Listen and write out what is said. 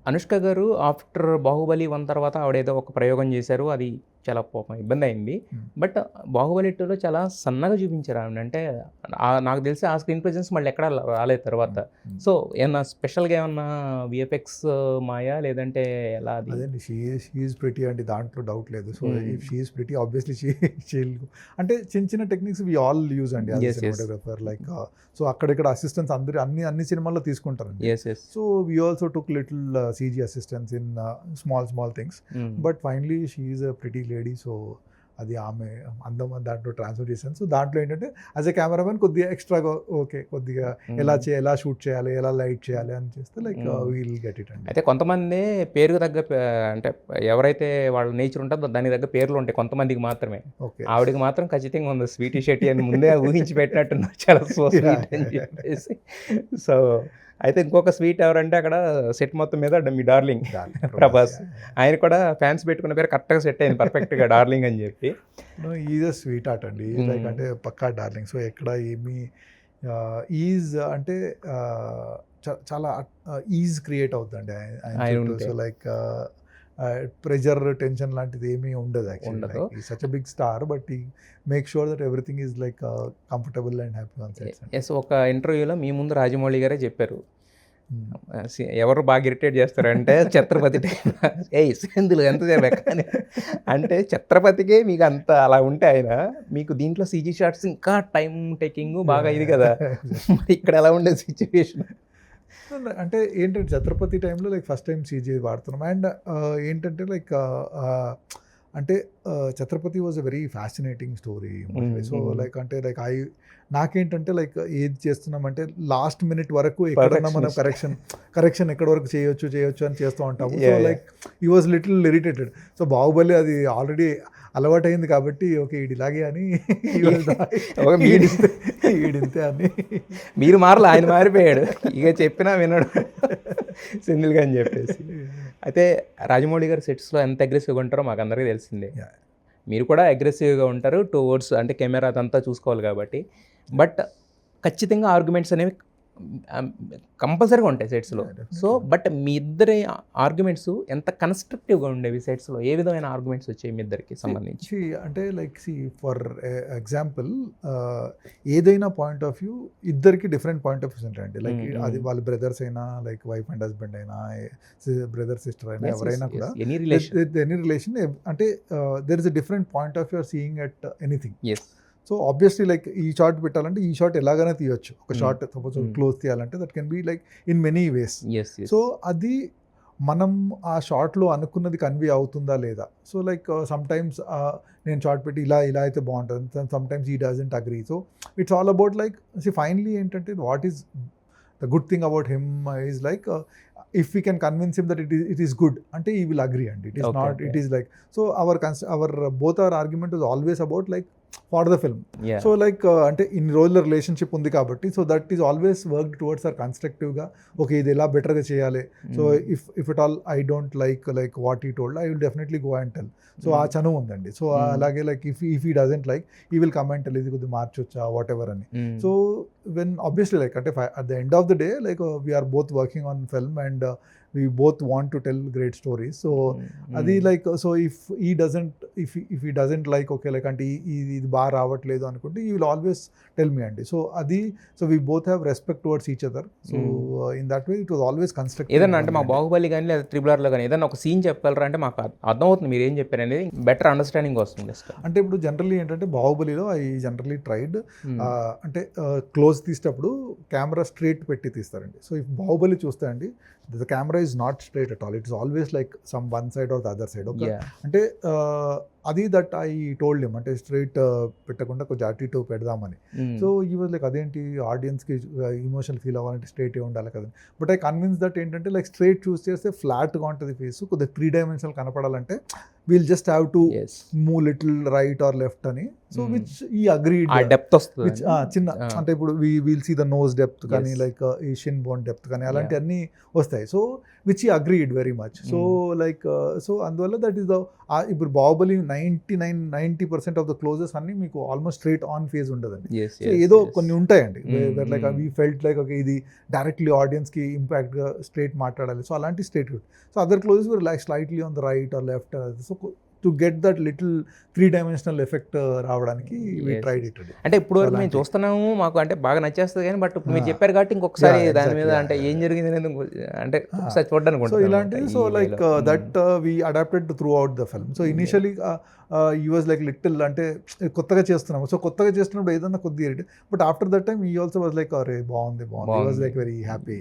అనుష్క గారు ఆఫ్టర్ 'బాహుబలి 1' తర్వాత ఆవిడేదో ఒక ప్రయోగం చేశారు. అది చాలా పాపం ఇబ్బందయింది. హ్మ్. బట్ 'బాహుబలి 2'లో చాలా సన్నగా చూపించారు ఆవిడని. అంటే నాకు తెలిసి ఆ స్క్రీన్ ప్రెజెన్స్ మళ్ళీ ఎక్కడా రాలేదు తర్వాత. హ్మ్. హ్మ్. సో, ఏమన్నా స్పెషల్‌గా ఏమన్నా వీఎఫ్ఎక్స్ మాయా లేదంటే ఎలా అది? అదేండి షీ ఈజ్ ప్రిటీ అండి, దాంట్లో డౌట్ లేదు. So hmm. If she is pretty obviously she'll అంటే చిన్న చిన్న టెక్నిక్స్ వి ఆల్ యూజ్ అండి as a yes. Yes. Cinematographer. Like so అక్కడిక్కడ అసిస్టెంట్స్ అందరూ అన్ని సినిమాల్లో తీసుకుంటారండి. Yes. Yes. So we also took little CG assistance in small things. Hmm. But finally she is a pretty lady. So అది ఆమె అందం దాంట్లో ట్రాన్స్ఫర్ చేశాను. సో దాంట్లో ఏంటంటే యాజ్ ఎ కెమెరామెన్ కొద్దిగా ఎక్స్ట్రాగా ఓకే కొద్దిగా ఎలా షూట్ చేయాలి, ఎలా లైట్ చేయాలి అని చేస్తే లైక్ వీల్ గెట్ ఇట్ అండి. అయితే కొంతమంది పేరుకు తగ్గ అంటే ఎవరైతే వాళ్ళ నేచర్ ఉంటుందో దానికి తగ్గ పేర్లు ఉంటాయి కొంతమందికి మాత్రమే. ఓకే. ఆవిడకి మాత్రం ఖచ్చితంగా ఉంది స్వీటీ శెట్టి అని ముందే ఊహించి పెట్టినట్టున్నారు చాలా సో స్వీట్ అని చెప్పేసి. సో, అయితే ఇంకొక స్వీట్ ఎవరంటే అక్కడ సెట్ మొత్తం మీద మీ డార్లింగ్ ప్రభాస్. ఆయన కూడా ఫ్యాన్స్ పెట్టుకున్న పేరు కరెక్ట్‌గా సెట్ అయింది పర్ఫెక్ట్‌గా డార్లింగ్ అని చెప్పి. ఈజ్ అ స్వీట్ హార్ట్ అండి. లైక్ అంటే పక్కా డార్లింగ్. సో ఎక్కడ ఏమి ఈజ్ అంటే చాలా ఈజ్ క్రియేట్ అవుతుందండి ఆయన చుట్టూ. ఉంటే. సో లైక్ ప్రెజర్, టెన్షన్ లాంటిది ఏమీ ఉండదు యాక్చువల్లీ. ఉండదు. Like such a big star but he make sure that everything is like comfortable and happy on sets. Yes. ఒక ఇంటర్వ్యూలో మీ ముందు రాజమౌళి గారే చెప్పారు. ఎవరు బాగా ఇరిటేట్ చేస్తారంటే 'ఛత్రపతి' టైం ఏయ్ ఇందులో ఎంతసేపు ఎక్కని అంటే 'ఛత్రపతి'కే మీకు అంత అలా ఉంటే ఆయన మీకు దీంట్లో సీజీ షాట్స్ ఇంకా టైమ్ టేకింగ్ బాగా ఇది కదా! మరి ఇక్కడ ఎలా ఉండేది సిట్యుయేషన్? అంటే ఏంటంటే 'ఛత్రపతి' టైంలో లైక్ ఫస్ట్ టైం సీజీ వాడుతున్నాం. అండ్ ఏంటంటే లైక్ అంటే 'Chhatrapati' was a very fascinating story. So like అంటే లైక్ నాకేంటంటే లైక్ ఏది చేస్తున్నామంటే లాస్ట్ మినిట్ వరకు ఎక్కడన్నా మనం కరెక్షన్ ఎక్కడ వరకు చేయొచ్చు అని చేస్తూ ఉంటాము. సో లైక్ ఈ was little irritated. So 'Baahubali' అది ఆల్రెడీ అలవాటైంది కాబట్టి ఓకే ఈడు ఇలాగే అని ఈడింతే అని మీరు మారలే ఆయన మారిపోయాడు. ఇక చెప్పినా వినడు సింగిల్‌గా అని చెప్పేసి. అయితే రాజమౌళి గారి సెట్స్‌లో ఎంత అగ్రెసివ్‌గా ఉంటారో మాకు అందరికీ తెలిసిందే. మీరు కూడా అగ్రెసివ్‌గా ఉంటారు టువర్డ్స్ అంటే కెమెరా అదంతా చూసుకోవాలి కాబట్టి. బట్ ఖచ్చితంగా ఆర్గ్యుమెంట్స్ అనేవి కంపల్సరీగా ఉంటాయి సెట్స్‌లో. సో బట్ మీ ఇద్దరి ఆర్గ్యుమెంట్స్ ఎంత కన్‌స్ట్రక్టివ్‌గా ఉండేవి సెట్స్‌లో? ఏ విధమైన ఆర్గ్యుమెంట్స్ వచ్చాయి మీ ఇద్దరికి సంబంధించి? అంటే లైక్ ఫర్ ఎగ్జాంపుల్ ఏదైనా పాయింట్ ఆఫ్ వ్యూ ఇద్దరికి డిఫరెంట్ పాయింట్ ఆఫ్ వ్యూస్ ఉంటాయండి. లైక్ అది వాళ్ళ బ్రదర్స్ అయినా లైక్ వైఫ్ అండ్ హస్బెండ్ అయినా బ్రదర్ సిస్టర్ అయినా ఎవరైనా కూడా ఎనీ రిలేషన్ అంటే there is a different point of view or seeing at anything. Yes. So obviously like ఈ షాట్ పెట్టాలంటే ఈ షాట్ ఎలాగైనా తీయొచ్చు. ఒక షాట్ సపోజ్ క్లోజ్ తీయాలంటే that can be like in many ways. So అది మనం ఆ షాట్లో అనుకున్నది కన్వే అవుతుందా లేదా. సో లైక్ సమ్ టైమ్స్ నేను షాట్ పెట్టి ఇలా అయితే బాగుంటుంది, sometimes he doesn't agree. So it's all about like finally ఏంటంటే what is the good thing about him is like if we can convince him that it is good ante he will agree and it is okay, not okay. It is like so our both our argument is always about like for the film. So like ante in role relationship undi kabatti so that is always worked towards our constructive ga okay idi ela better ga cheyale. So if at all I don't like what he told I will definitely go and tell. So aa chanu undandi. So alage like if he doesn't like he will come and tell idi koddi marchocha whatever ani. So when obviously like at the end of the day like we are both working on film and we both want to tell great stories. So adi like so if he doesn't like okay like ante idi baa ravatledu anukunte he will always tell me andi. So adi so we both have respect towards each other. So in that way it was always constructive. ఏదన్నా అంటే మా 'బాహుబలి' కానీ లేదా 'triple కానీ ఏదన్నా ఒక scene చెప్పగలరా అంటే మాకు అర్థమవుతుంది మీరు ఏం చెప్పారు అనేది బెటర్ అండర్స్టాండింగ్ వస్తుంది. అంటే ఇప్పుడు జనరల్లీ ఏంటంటే 'బాహుబలిలో' ఐ జనరల్లీ ట్రైడ్ అంటే క్లోజ్ తీసేటప్పుడు కెమెరా స్ట్రైట్ పెట్టి తీస్తారండి. సో ఇఫ్ 'బాహుబలి' చూస్తే అండి the camera is not straight at all. It is always like some one side or the other side. Okay అంటే అది దట్ ఐ టోల్డ్ హిమ్ అంటే straight పెట్టకుండా కొంచెం అటు ఇటు పెడదామని. సో ఈ వాజ్ లైక్ అదేంటి ఆడియన్స్కి ఇమోషనల్ ఫీల్ అవ్వాలంటే స్ట్రైట్ ఉండాలి కదా. బట్ ఐ కన్విన్స్ దట్ ఏంటంటే లైక్ స్ట్రైట్ చూస్ చేస్తే ఫ్లాట్గా ఉంటుంది ఫేస్, కొద్దిగా 3 డైమెన్షనల్ కనపడాలంటే we'll just have to move little right or left అని. సో విచ్ ఈ అగ్రీడ్ ఆ డెప్త్ వస్తుంది విచ్ చిన్న అంటే ఇప్పుడు we'll see the nose depth కానీ like he shin bone depth కానీ అలాంటివన్నీ వస్తాయి. So which he agreed very much. So like so అందువల్ల దట్ ఈస్ ద ఇప్పుడు బాహుబలి 90% ఆఫ్ ద క్లోజెస్ అన్ని మీకు ఆల్మోస్ట్ స్ట్రైట్ ఆన్ ఫేజ్ ఉండదండి. సో ఏదో కొన్ని ఉంటాయండి like we felt like okay ఇది డైరెక్ట్లీ ఆడియన్స్కి ఇంపాక్ట్గా స్ట్రైట్ మాట్లాడాలి. సో అలాంటి straight. So other closes were like slightly on the right or left. So to get that little 3-dimensional effect రావడానికి we tried it. అంటే ఇప్పుడు వరకు మేము చూస్తున్నాము, మాకు అంటే బాగా నచ్చేస్తుంది కానీ బట్ ఇప్పుడు మీరు చెప్పారు కాబట్టి ఇంకొకసారి దాని మీద అంటే ఏం జరిగింది అనేది అంటే ఒకసారి చూడడానికి. సో ఇలాంటివి so like that we adapted throughout the film. So initially ఈ వాజ్ లైక్ లిటిల్ అంటే కొత్తగా చేస్తున్నాము. సో కొత్తగా చేస్తున్నప్పుడు ఏదన్నా కొద్దిగా irritate, but after that time ఈ ఆల్సో వాజ్ లైక్ అరే బాగుంది, వాజ్ లైక్ వెరీ హ్యాపీ.